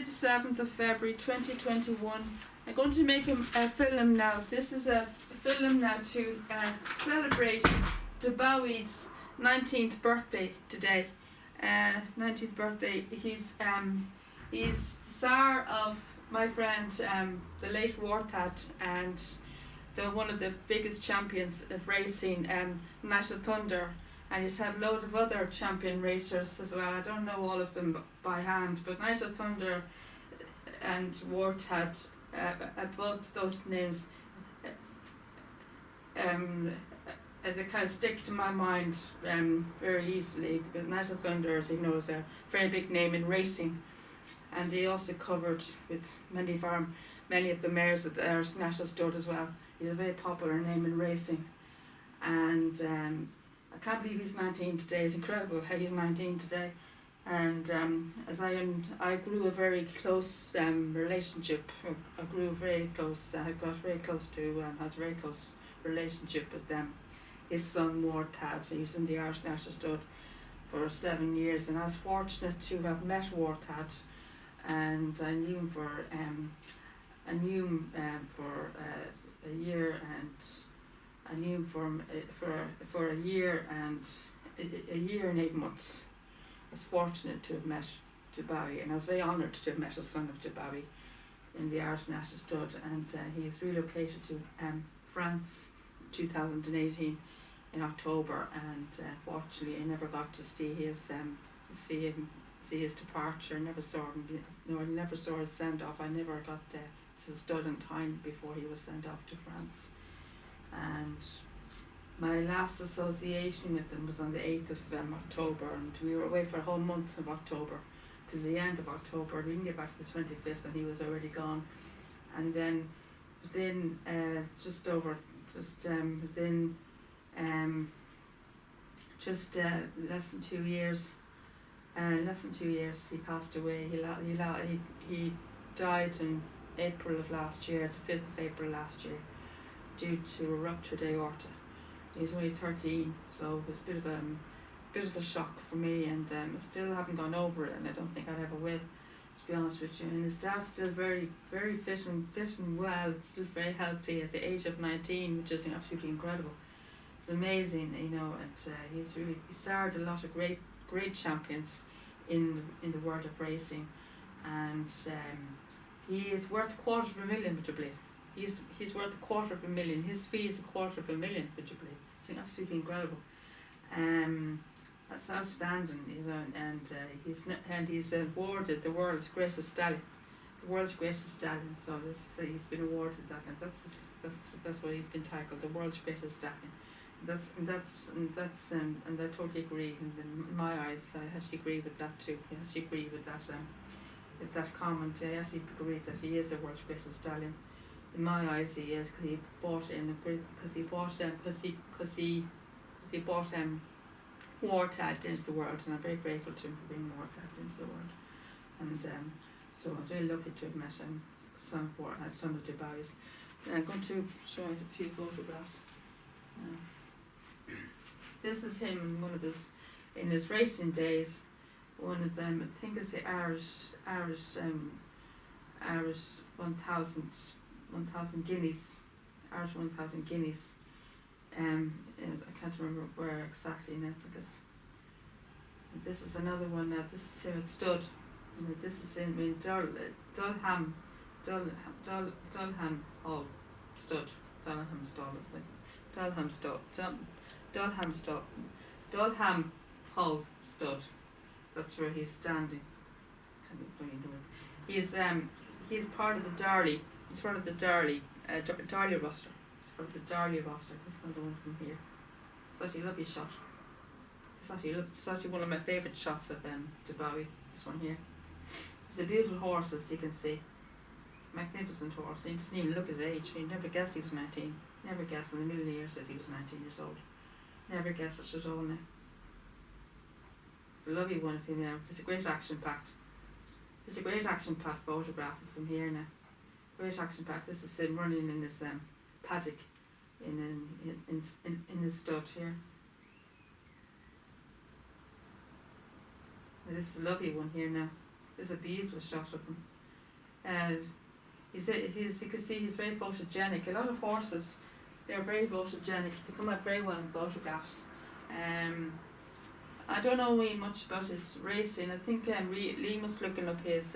27th of February 2021. I'm going to make a film now. This is a film now to celebrate DUBAWI's 19th birthday today. 19th birthday. He's the star of my friend, the late Warthat, and one of the biggest champions of racing, National Thunder. And he's had a load of other champion racers as well. I don't know all of them by hand, but National Thunder and Warthat, both those names, they kind of stick to my mind very easily, because National Thunder, as he knows, is a very big name in racing, and he also covered with many of the mayors at the Irish National Stud as well. He's a very popular name in racing, and I can't believe he's 19 today. It's incredible how he's 19 today. And as I grew a very close relationship. I grew very close. I got very close to had a very close relationship with them. His son Warthat, he was in the Irish National Stud for 7 years, and I was fortunate to have met Warthat, and I knew him for a year, and I knew him for a year and 8 months. I was fortunate to have met DUBAWI, and I was very honoured to have met a son of DUBAWI in the Irish National Stud, and he has relocated to France in 2018 in October, and fortunately I never got to see his departure. I never saw him. No, I never saw his send off. I never got to the stud in time before he was sent off to France. And my last association with him was on the 8th of October, and we were away for a whole month of October to the end of October. We didn't get back to the 25th, and he was already gone. And then within less than 2 years, he passed away. He died in April of last year, the 5th of April last year, due to a ruptured aorta. He was only 13, so it was a bit of a shock for me, and I still haven't gone over it, and I don't think I ever will, to be honest with you. And his dad's still very, very fit and well, still very healthy at the age of 19, which is absolutely incredible. It's amazing, you know, and he starred a lot of great champions in the world of racing, and he is worth $250,000, would you believe? He's worth $250,000. His fee is $250,000, would you believe? It's absolutely incredible. That's outstanding, you know, and he's awarded the world's greatest stallion. The world's greatest stallion. So he's been awarded that, and that's what he's been titled, the world's greatest stallion. And I totally agree. And in my eyes, I actually agree with that too. I actually agree with that comment. I actually agree that he is the world's greatest stallion. In my eyes, he is, because he bought Warthat into the world, and I'm very grateful to him for bringing Warthat into the world. And so I'm very lucky to have met some of DUBAWI's. I'm going to show you a few photographs. This is him in his racing days. One of them, I think, is the Irish 1,000 guineas, Irish 1,000 guineas. I can't remember where exactly now, because this is another one now. This is him at stud. This is him in Dulham Hall stud. Dulham Hall stud. That's where he's standing. He's part of the Darley. He's part of the Darley roster. He's part of the Darley roster. This is another one from here. It's actually a lovely shot. It's actually one of my favourite shots of DUBAWI. This one here. He's a beautiful horse, as you can see. Magnificent horse. You just didn't even look his age. You never guessed he was 19. Never guessed in a million years that he was 19 years old. Never guessed it at all now. It's a lovely one of him now. It's a great action-packed. It's a great action-packed photograph from here now. Great action-packed. This is him running in his paddock in his stud here. And this is a lovely one here now. This is a beautiful shot of him. And you can see he's very photogenic. A lot of horses, they're very photogenic. They come out very well in photographs. I don't know really much about his racing. I think Lee was looking up his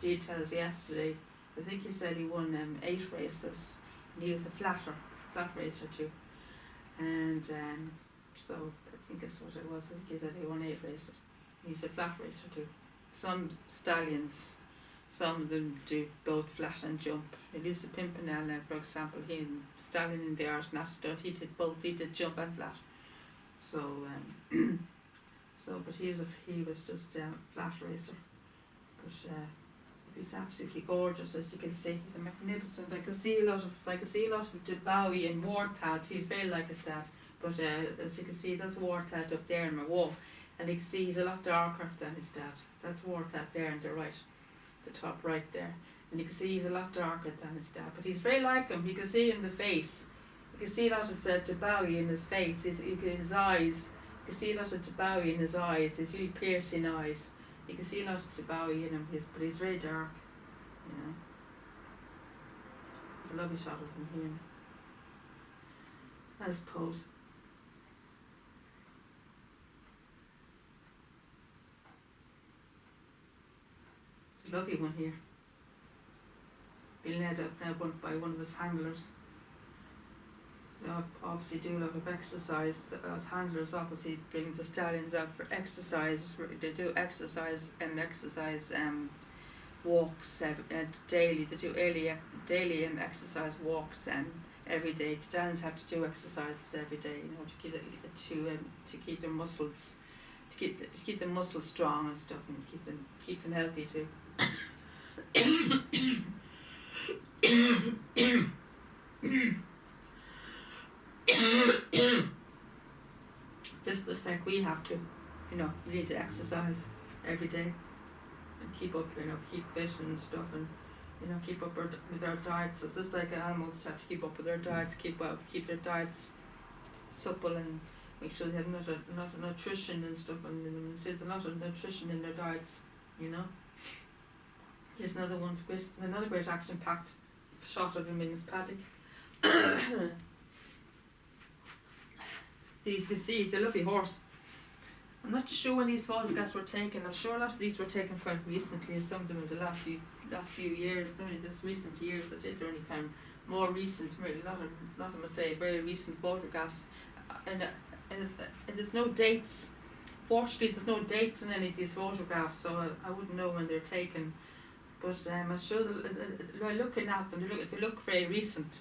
details yesterday. I think he said he won 8 races, and he was a flat racer too. And so I think that's what it was. I think he said he won 8 races. He's a flat racer too. Some stallions, some of them do both flat and jump. Elisa Pimpernel, for example, he stallion in the Irish National, he did both. He did jump and flat. So, but he was just a flat racer. But he's absolutely gorgeous, as you can see. He's a magnificent. I can see a lot of DUBAWI and Warthad. He's very like his dad. But as you can see, that's Warthad up there in my wall, and you can see he's a lot darker than his dad. That's Warthad there on the right, the top right there, and you can see he's a lot darker than his dad. But he's very like him. You can see in the face. You can see a lot of DUBAWI in his face. His eyes. You can see a lot of DUBAWI in his eyes. His really piercing eyes. You can see a lot of DUBAWI in him, but he's very dark. You know. There's a lovely shot of him here. Nice pose. There's a lovely one here. Being led up now by one of his handlers. They obviously do a lot of exercise. The handlers obviously bring the stallions out for exercise. They do exercise walks daily. They do daily exercise walks every day. The stallions have to do exercises every day, you know, to keep their muscles, to keep their muscles strong and stuff, and keep them healthy too. Just like we have to, you know, you need to exercise every day and keep up, you know, keep fit and stuff, and you know, keep up with our diets. It's just like animals have to keep up with their diets, keep their diets supple, and make sure they have enough nutrition and stuff, and there's a lot of nutrition in their diets, you know. Here's another one, another great action-packed shot of him in his paddock. You can see he's a lovely horse. I'm not sure when these photographs were taken. I'm sure a lot of these were taken quite recently, some of them in the last few years, only this recent years that they're only kind of more recent, really. A lot of them would say very recent photographs. And there's no dates. Fortunately, there's no dates in any of these photographs, so I wouldn't know when they're taken. But I'm sure looking at them, they look very recent.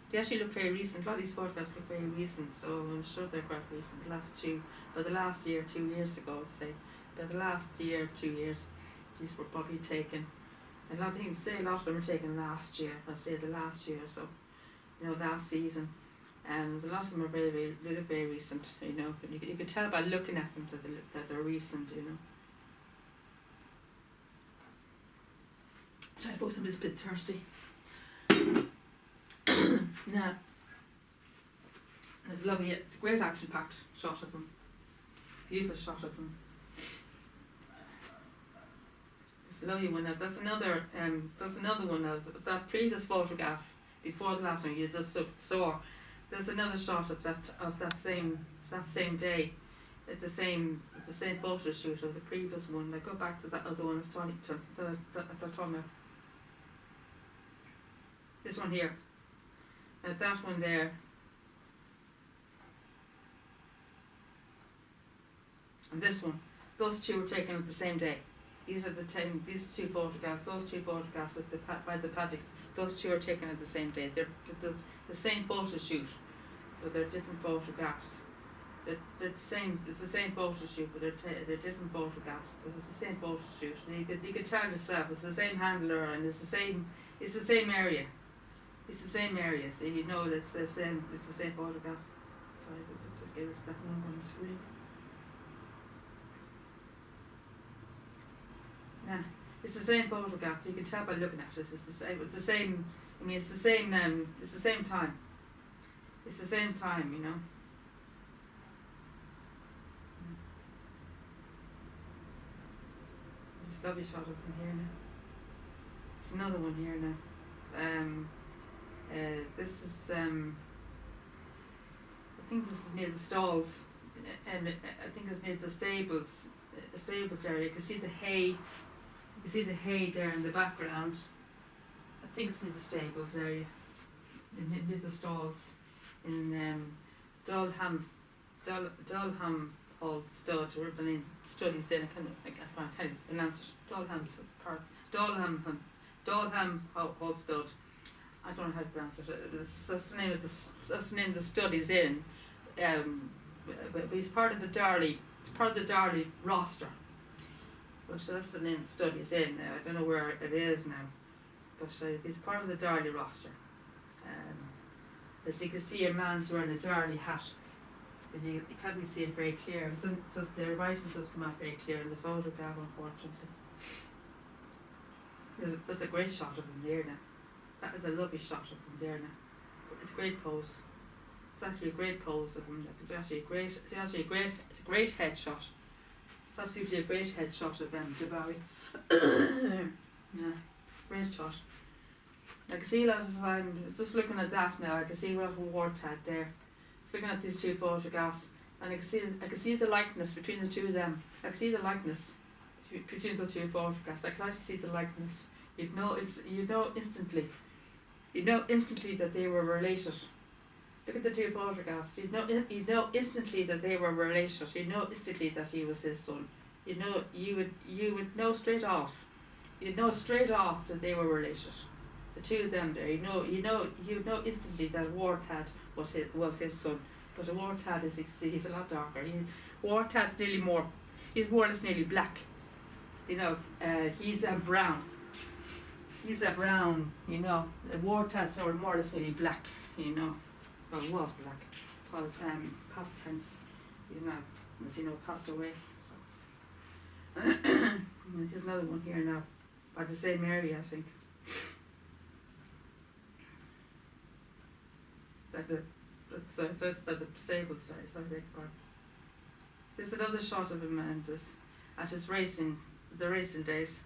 They actually look very recent. A lot of these photographs look very recent, so I'm sure they're quite recent. The last year, 2 years ago, I'd say. By the last year, 2 years, these were probably taken. And a lot of things say a lot of them were taken last year. I'd say the last year, so you know, last season. And a lot of them are they look very recent. You know, you can tell by looking at them that they're recent. You know. So I suppose I'm just a bit thirsty. Now, it's lovely. It's a great action-packed shot of him. Beautiful shot of him. It's a lovely one. Now, that's another one of that previous photograph before the last one you just saw. There's another shot of that same day. At the same photo shoot of the previous one. I go back to that other one. It's Tony. This one here. That one there. And this one. Those two were taken at the same day. These two photographs. Those two photographs by the paddocks. Those two are taken at the same day. They're the same photo shoot, but they're different photographs. They're the same. It's the same photo shoot, but they're different photographs. But it's the same photo shoot. You can tell yourself it's the same handler, and it's the same area. It's the same area, so you know that it's the same photograph. Sorry, just get rid of that number on the screen. Yeah, it's the same photograph. You can tell by looking at it. It's the same. It's the same. I mean, it's the same. It's the same time. It's the same time, you know. It's lovely shot of him here now. There's another one here now. This is I think this is near the stalls, and I think it's near the stables area. You can see the hay. You can see the hay there in the background. I think it's near the stables area, near the stalls in Dolham Hall Stud, or the name studies in. I can't even pronounce it. Dolham Hall Stud. I don't know how to pronounce it. That's the name of the studies in. But he's part of the Darley roster. But that's the name of the studies in. I don't know where it is now, but he's part of the Darley roster. As you can see, a man's wearing a Darley hat, but you can't really see it very clear. The writing doesn't come out very clear in the photograph, unfortunately. There's a great shot of him there now. That is a lovely shot of him there now. It's a great pose. It's actually a great pose of him. It's a great headshot. It's absolutely a great headshot of DUBAWI. Yeah, great shot. I can see a lot of, just looking at that now, I can see what Ward had there. Just looking at these two photographs, and I can see the likeness between the two of them. I can see the likeness between the two photographs. I can actually see the likeness. You know instantly that they were related. Look at the two photographs. You know instantly that they were related. You know instantly that he was his son. You would know straight off. You'd know straight off that they were related. The two of them there. You know instantly that Wartad was his son. But Wartad he's a lot darker. Wartad's nearly more. He's more or less nearly black. He's a brown. He's a brown. Wartad's more or less nearly black. Well, he was black. Past tense. He's now, as passed away. There's another one here now, by the same area, I think. That's by the stables. Sorry, beg your pardon. There's another shot of him at his racing days.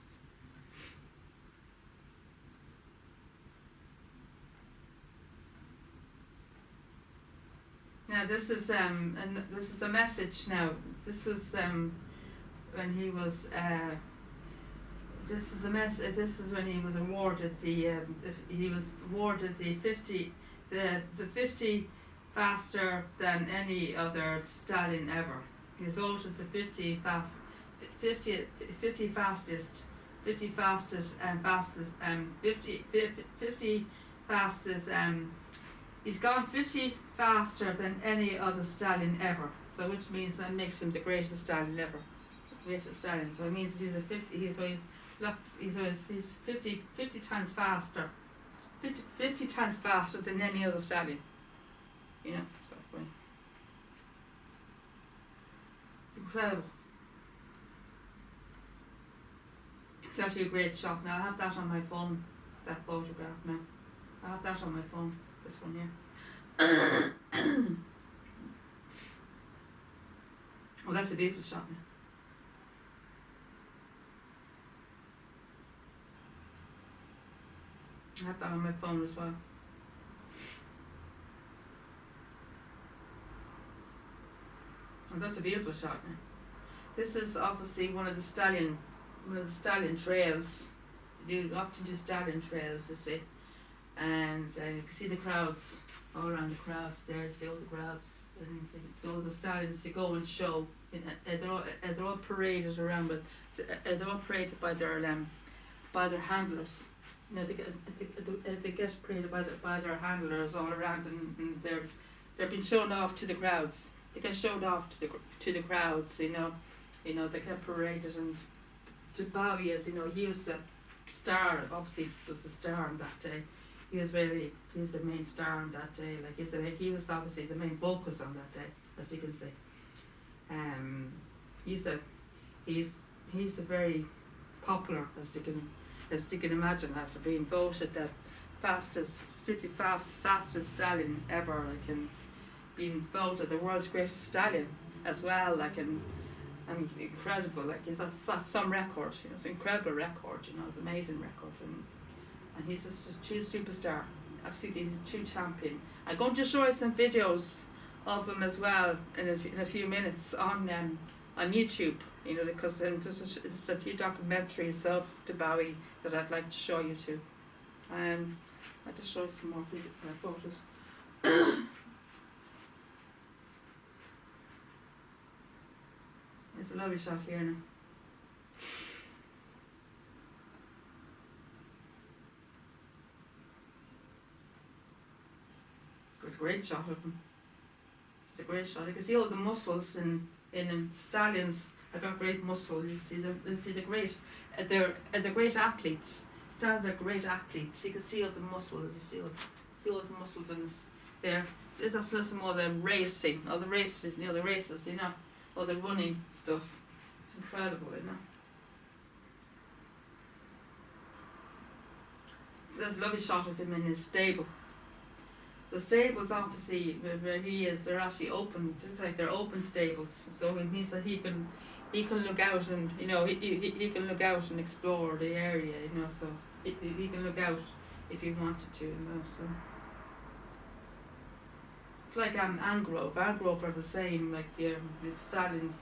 Now this is a message. Now this was when he was. This is a message. This is when he was awarded the 50 faster than any other stallion ever. He was voted the 50 fastest he's gone 50 faster than any other stallion ever. So which means that makes him the greatest stallion ever. Greatest stallion. So it means he's 50 times faster. 50 times faster than any other stallion. So it's incredible. It's actually a great shot. Now I have that on my phone, that photograph now. I have that on my phone, this one here. Well, that's a beautiful shot now. I have that on my phone as well. And that's a beautiful shot now. This is obviously one of the stallion trails. You often do stallion trails, you see. And you can see the crowds all around the crowds there. See all the crowds and all the stallions they go and show. They're all paraded around, but they're all paraded by their handlers. They get paraded by their handlers all around, and they're being shown off to the crowds. They get shown off to the crowds. They get paraded, and DUBAWI, as he was the star. Obviously, was the star on that day. He was the main star on that day. Like you said, he was obviously the main focus on that day, as you can see. He's a very popular, as you can imagine, after being voted the fastest stallion ever, and being voted the world's greatest stallion as well, and incredible. Like that's some record. You know, it's an incredible record. You know, it's an amazing record, and he's just a true superstar. Absolutely, he's a true champion. I'm going to show you some videos of him as well in a few minutes on YouTube. You know, because there's a few documentaries of DUBAWI that I'd like to show you too. I'll just show you some more photos. It's a lovely shot here now. It's a great shot of him. It's a great shot. You can see all the muscles in him. Stallions have got great muscle. You see the great. They're great athletes. Stallions are great athletes. You can see all the muscles. You see all the muscles in this there. That's some all the racing, all the races. You know the races. You know all the running stuff. It's incredible, you know. There's a lovely shot of him in his stable. The stables, obviously, where he is, they're actually open, like they're open stables. So it means that he can look out and, you know, he can look out and explore the area, you know. So he can look out if he wanted to, you know. So it's like Angrove. Angrove are the same, like the stallions.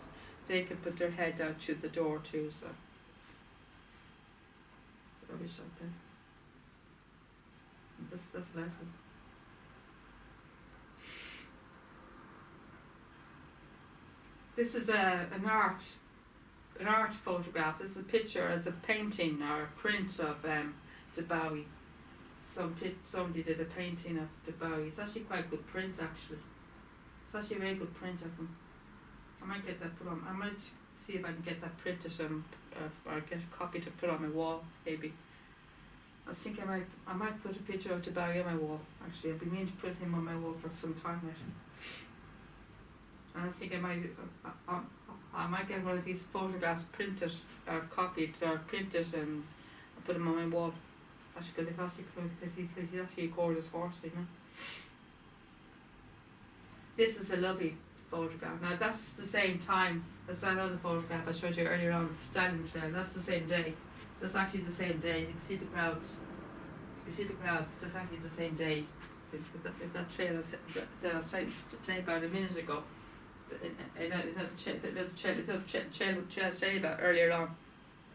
They can put their head out through the door too. So it's a lovely shot there. That's a nice one. This is an art photograph. This is a picture, it's a painting or a print of DUBAWI. Somebody did a painting of DUBAWI. It's actually quite a good print, actually. It's actually a very good print of him. I might get that put on. I might see if I can get that printed or get a copy to put on my wall, maybe. I think I might put a picture of DUBAWI on my wall. Actually, I've been meaning to put him on my wall for some time now. And I think I might get one of these photographs printed or copied or printed and put him on my wall. Actually, because he's actually a gorgeous horse, you know. This is a lovely photograph. Now that's the same time as that other photograph I showed you earlier on, the stallion trail. That's the same day. That's actually the same day. You can see the crowds. You can see the crowds. It's actually the same day. With that trail that I was telling you about a minute ago. Another trail I was telling you about earlier on.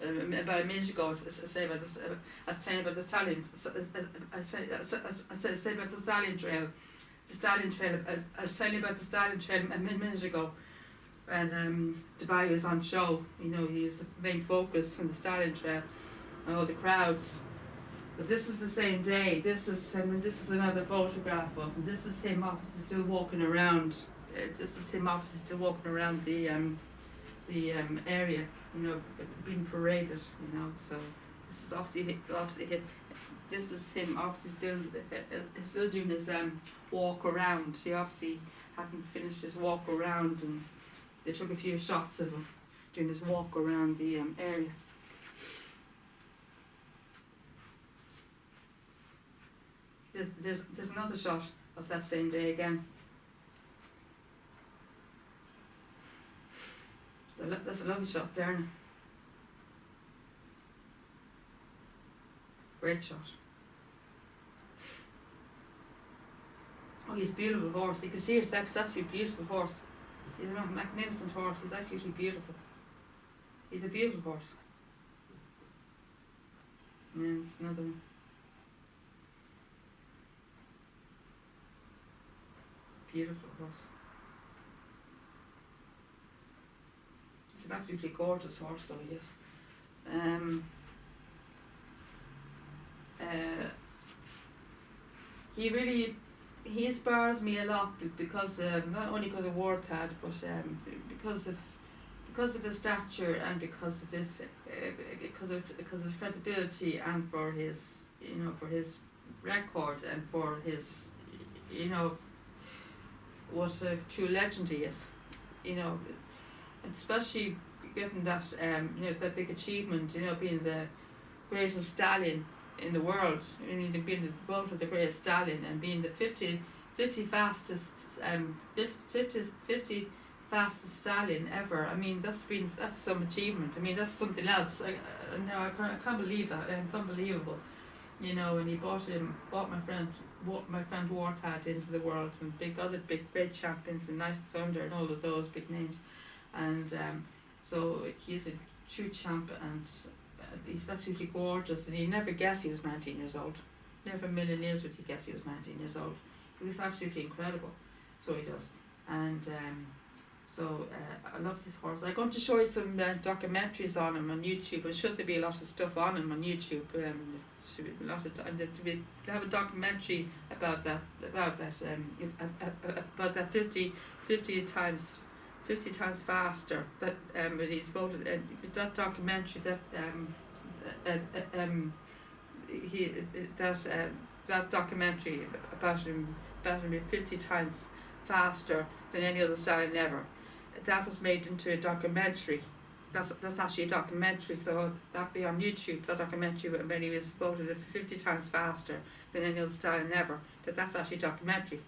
About a minute ago, I was telling you about the stallions. I was telling you about the stallion trail. The stallion trail. I was telling you about the stallion trail a minute ago. And DUBAWI was on show. You know, he was the main focus on the stallion trail and all the crowds. But this is the same day. This is another photograph of him. This is him obviously still walking around. This is him obviously still walking around the area. You know, being paraded. You know, so this is obviously him. This is him obviously still doing his walk around. He obviously hadn't finished his walk around, and they took a few shots of him doing his walk around the area. There's another shot of that same day again. That's a lovely shot there. Great shot. Oh, he's a beautiful horse. You can see yourself, it's actually a beautiful horse. He's a magnificent horse. He's absolutely beautiful. He's a beautiful horse. Yeah, it's another one. Beautiful horse. He's an absolutely gorgeous horse, so he is. He inspires me a lot because not only because of Warthad, but because of his stature and because of his credibility and for his record and for his what a true legend he is, and especially getting that that big achievement, being the greatest stallion in the world, being voted the greatest stallion and being the 50 fastest fastest stallion ever. I mean, that's some achievement. I mean, that's something else. No, I can't believe that. It's unbelievable. You know, and he bought my friend Warthad into the world, and other big great champions and Night Thunder and all of those big names, and so he's a true champ, and he's absolutely gorgeous, and you never guess he was 19 years old. Never a million years would you guess he was 19 years old. He was absolutely incredible. So he does, and I love this horse. I'm going to show you some documentaries on him on YouTube. And should there be a lot of stuff on him on YouTube? Should be a lot of have a documentary about that 50 times faster. That but he's voted. That documentary that documentary about him 50 times faster than any other stallion ever. That was made into a documentary. That's actually a documentary, so that'll be on YouTube. That documentary when he was voted 50 times faster than any other stallion ever. That's actually a documentary.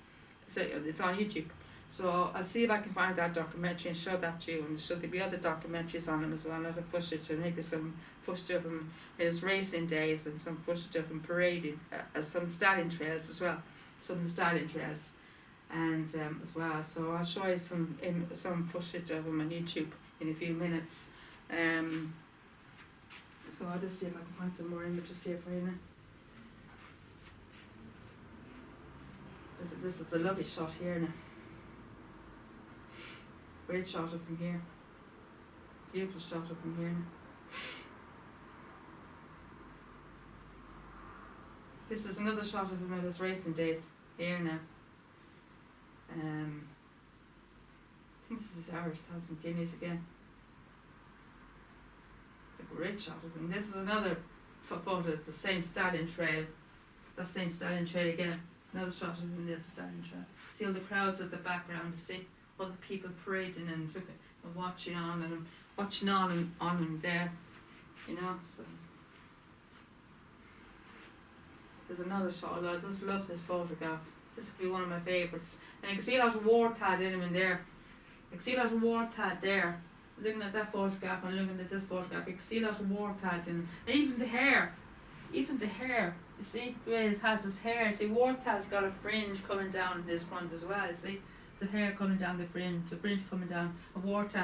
So it's on YouTube. So I'll see if I can find that documentary and show that to you. And should there be other documentaries on him as well, not a footage, and maybe some footage of him in his racing days and some footage of him parading some stallion trails as well. Some of the stallion trails. And as well, so I'll show you some footage of him on YouTube in a few minutes. So I'll just see if I can find some more images here for you now. This is a lovely shot here now. Great shot of him here. Beautiful shot of him here now. This is another shot of him at his racing days here now. I think this is Irish 1,000 Guineas again. It's a great shot of him. This is another photo of the same stallion trail. That same stallion trail again. Another shot of him near the stallion trail. See all the crowds at the background. You see all the people parading and watching on and watching on him there. You know. So there's another shot. I just love this photograph. This would be one of my favourites. And you can see a lot of Warthad in him in there. You can see a lot of Warthad there. Looking at that photograph and looking at this photograph, you can see a lot of Warthad in him. And even the hair. You see the way he has his hair. See, Warthad's got a fringe coming down in his front as well. See the hair coming down the fringe coming down. A Warthad